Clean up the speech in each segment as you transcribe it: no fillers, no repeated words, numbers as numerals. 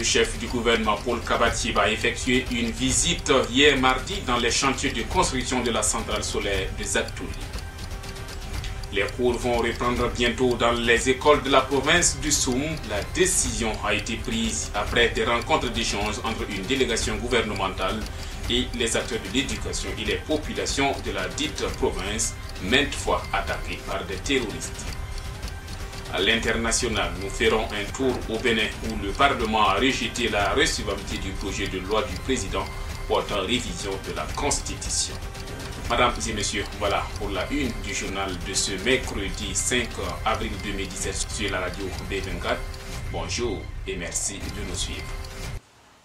chef du gouvernement Paul Kabatieba a effectué une visite hier mardi dans les chantiers de construction de la centrale solaire de Zagtouli. Les cours vont reprendre bientôt dans les écoles de la province du Soum. La décision a été prise après des rencontres d'échange entre une délégation gouvernementale et les acteurs de l'éducation et les populations de la dite province, maintes fois attaquées par des terroristes. À l'international, nous ferons un tour au Bénin où le Parlement a rejeté la recevabilité du projet de loi du président portant révision de la Constitution. Mesdames et messieurs, voilà pour la une du journal de ce mercredi 5 avril 2017 sur la radio B24. Bonjour et merci de nous suivre.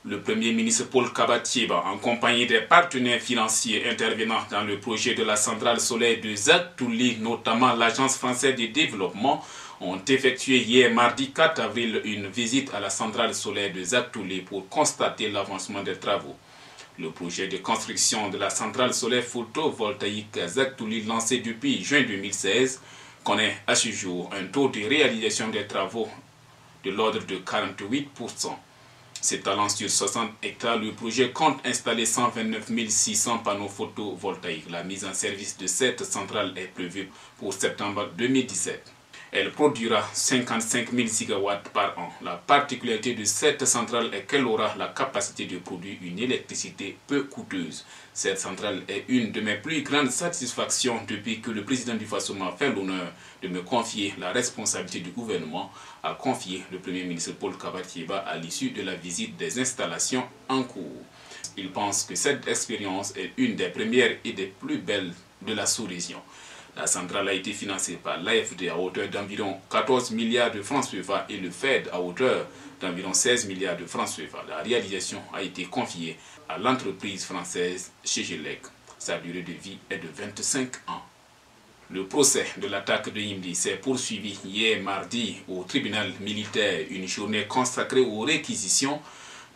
Le Premier ministre Paul Kabatieba, en compagnie des partenaires financiers intervenant dans le projet de la centrale solaire de Zagtouli, notamment l'Agence française de développement, ont effectué hier mardi 4 avril une visite à la centrale solaire de Zagtouli pour constater l'avancement des travaux. Le projet de construction de la centrale solaire photovoltaïque Zagtouli, lancé depuis juin 2016, connaît à ce jour un taux de réalisation des travaux de l'ordre de 48%. S'étalant sur 60 hectares, le projet compte installer 129 600 panneaux photovoltaïques. La mise en service de cette centrale est prévue pour septembre 2017. Elle produira 55 000 gigawatts par an. La particularité de cette centrale est qu'elle aura la capacité de produire une électricité peu coûteuse. Cette centrale est une de mes plus grandes satisfactions depuis que le président du Faso m'a fait l'honneur de me confier la responsabilité du gouvernement, a confié le Premier ministre Paul Kabatieba à l'issue de la visite des installations en cours. Il pense que cette expérience est une des premières et des plus belles de la sous-région. La centrale a été financée par l'AFD à hauteur d'environ 14 milliards de francs CFA et le FED à hauteur d'environ 16 milliards de francs CFA. La réalisation a été confiée à l'entreprise française Chegelec. Sa durée de vie est de 25 ans. Le procès de l'attaque de Yimdi s'est poursuivi hier mardi au tribunal militaire, une journée consacrée aux réquisitions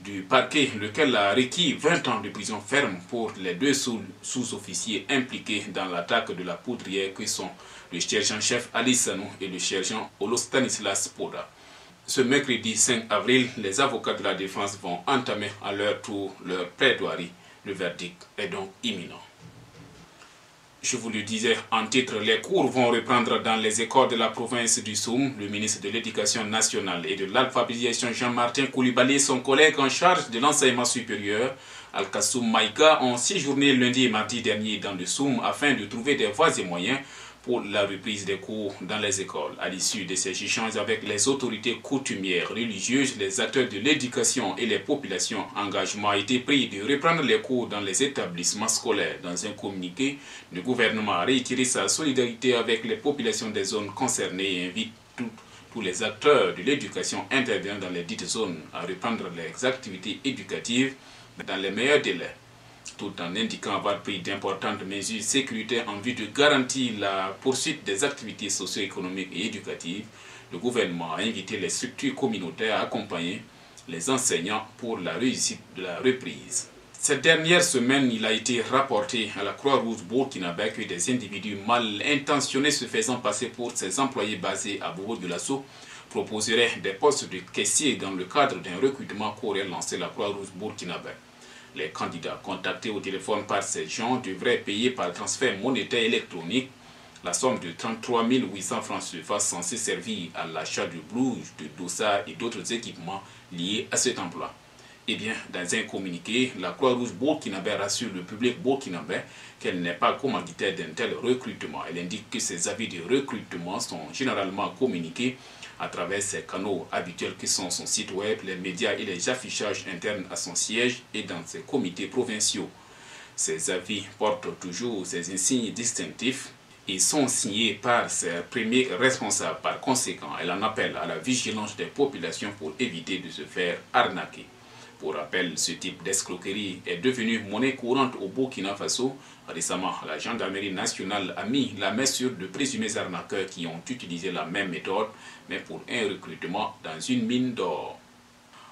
du parquet, lequel a requis 20 ans de prison ferme pour les deux sous-officiers impliqués dans l'attaque de la poudrière que sont le sergent-chef Ali Sanou et le sergent Olo Stanislas Poda. Ce mercredi 5 avril, les avocats de la défense vont entamer à leur tour leur plaidoirie. Le verdict est donc imminent. Je vous le disais en titre, les cours vont reprendre dans les écoles de la province du Soum. Le ministre de l'Éducation nationale et de l'alphabétisation Jean-Martin Koulibaly et son collègue en charge de l'enseignement supérieur, Al-Kassoum Maïka, ont séjourné lundi et mardi dernier dans le Soum afin de trouver des voies et moyens pour la reprise des cours dans les écoles. À l'issue de ces échanges avec les autorités coutumières, religieuses, les acteurs de l'éducation et les populations, engagement a été pris de reprendre les cours dans les établissements scolaires. Dans un communiqué, le gouvernement a réitéré sa solidarité avec les populations des zones concernées et invite tous les acteurs de l'éducation intervenant dans les dites zones à reprendre les activités éducatives dans les meilleurs délais, tout en indiquant avoir pris d'importantes mesures sécuritaires en vue de garantir la poursuite des activités socio-économiques et éducatives. Le gouvernement a invité les structures communautaires à accompagner les enseignants pour la réussite de la reprise. Cette dernière semaine, il a été rapporté à la Croix-Rouge burkinabé que des individus mal intentionnés se faisant passer pour ses employés basés à Bobo de Lasso proposeraient des postes de caissier dans le cadre d'un recrutement qu'aurait lancé la Croix-Rouge burkinabé. Les candidats contactés au téléphone par ces gens devraient payer par transfert monétaire électronique la somme de 33 800 francs CFA censée servir à l'achat de blouses, de dossards et d'autres équipements liés à cet emploi. Eh bien, dans un communiqué, la Croix-Rouge burkinabé rassure le public burkinabé qu'elle n'est pas commanditaire d'un tel recrutement. Elle indique que ces avis de recrutement sont généralement communiqués à travers ses canaux habituels qui sont son site web, les médias et les affichages internes à son siège et dans ses comités provinciaux. Ces avis portent toujours ses insignes distinctifs et sont signés par ses premiers responsables. Par conséquent, elle en appelle à la vigilance des populations pour éviter de se faire arnaquer. Pour rappel, ce type d'escroquerie est devenu monnaie courante au Burkina Faso. Récemment, la gendarmerie nationale a mis la main sur de présumés arnaqueurs qui ont utilisé la même méthode, mais pour un recrutement dans une mine d'or.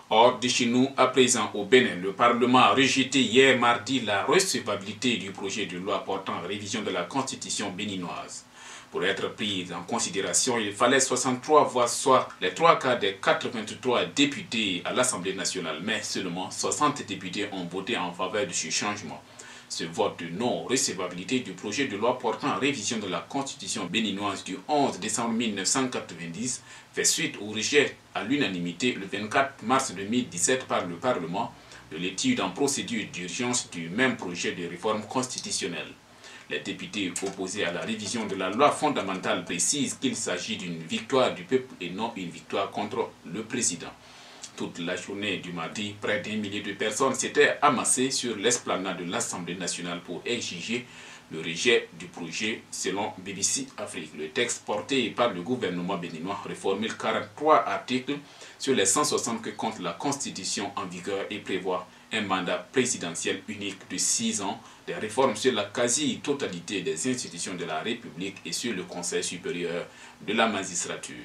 Hors de chez nous, à présent au Bénin, le Parlement a rejeté hier mardi la recevabilité du projet de loi portant révision de la Constitution béninoise. Pour être pris en considération, il fallait 63 voix, soit les 3 quarts des 83 députés à l'Assemblée nationale, mais seulement 60 députés ont voté en faveur de ce changement. Ce vote de non-recevabilité du projet de loi portant révision de la Constitution béninoise du 11 décembre 1990 fait suite au rejet à l'unanimité le 24 mars 2017 par le Parlement de l'étude en procédure d'urgence du même projet de réforme constitutionnelle. Les députés opposés à la révision de la loi fondamentale précisent qu'il s'agit d'une victoire du peuple et non une victoire contre le président. Toute la journée du mardi, près d'1 millier de personnes s'étaient amassées sur l'esplanade de l'Assemblée nationale pour exiger le rejet du projet selon BBC Afrique. Le texte porté par le gouvernement béninois reformule 43 articles sur les 160 que compte la Constitution en vigueur et prévoit un mandat présidentiel unique de 6 ans, des réformes sur la quasi-totalité des institutions de la République et sur le Conseil supérieur de la magistrature.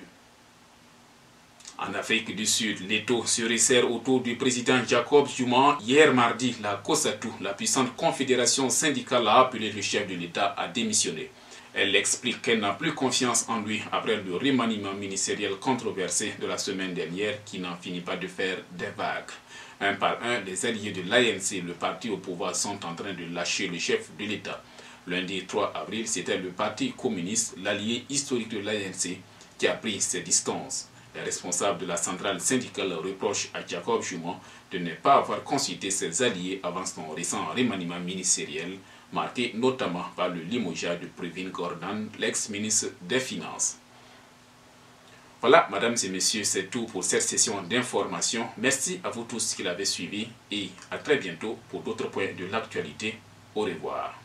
En Afrique du Sud, l'étau se resserre autour du président Jacob Zuma. Hier mardi, la COSATU, la puissante confédération syndicale, a appelé le chef de l'État à démissionner. Elle explique qu'elle n'a plus confiance en lui après le remaniement ministériel controversé de la semaine dernière qui n'en finit pas de faire des vagues. Un par un, les alliés de l'ANC, le parti au pouvoir, sont en train de lâcher le chef de l'État. Lundi 3 avril, c'était le parti communiste, l'allié historique de l'ANC, qui a pris ses distances. Les responsables de la centrale syndicale reprochent à Jacob Zuma de ne pas avoir consulté ses alliés avant son récent remaniement ministériel, marqué notamment par le limogeage de Pravin Gordhan, l'ex-ministre des Finances. Voilà, mesdames et messieurs, c'est tout pour cette session d'information. Merci à vous tous qui l'avez suivi et à très bientôt pour d'autres points de l'actualité. Au revoir.